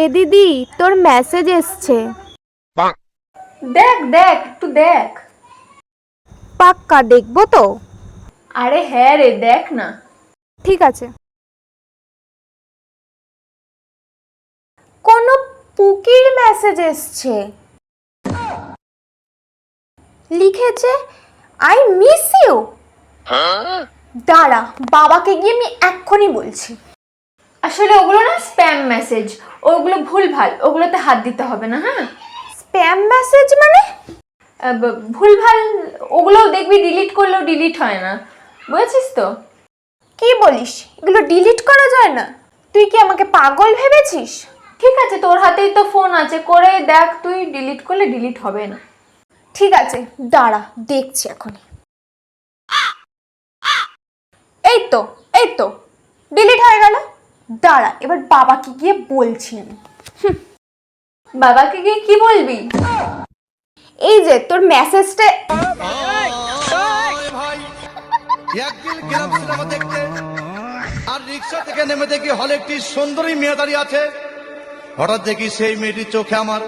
এ দিদি, তোর মেসেজ এসছে। দেখ দেখ একটু দেখ। পাক্কা দেখবো তো। আরে হ্যাঁ রে, দেখ না। ঠিক আছে। কোনো পুকির মেসেজ এসছে, লিখেছে আই মিস ইউ। দাঁড়া, বাবাকে গিয়ে আমি এক্ষুনি বলছি। আসলে ওগুলো না স্প্যাম মেসেজ, ওগুলো ভুলভাল, ওগুলোতে হাত দিতে হবে না। হ্যাঁ, স্প্যাম মেসেজ মানে? ভুলভাল ওগুলো দেখবি, ডিলিট করলেও ডিলিট হয় না, বুঝেছিস তো? কি বলিস, এগুলো ডিলিট করা যায় না? তুই কি আমাকে পাগল ভেবেছিস? ঠিক আছে, তোর হাতেই তো ফোন আছে, করে দেখ তুই, ডিলিট করলে ডিলিট হবে না। ঠিক আছে, দাঁড়া দেখছি এখন। এই তো, এই তো ডিলিট হয়ে গেল। দাঁড়া, এবার বাবাকে গিয়ে বলছি আমি। বাবাকে গিয়ে কি বলবি? এই যে তোর মেসেজটা। একদিন গেলাম সিনেমা দেখতে, আর রিক্সা থেকে নেমে দেখি হলে একটি সুন্দরী মেয়ে দাঁড়িয়ে আছে। হঠাৎ দেখি সেই মেয়েটির চোখে আমার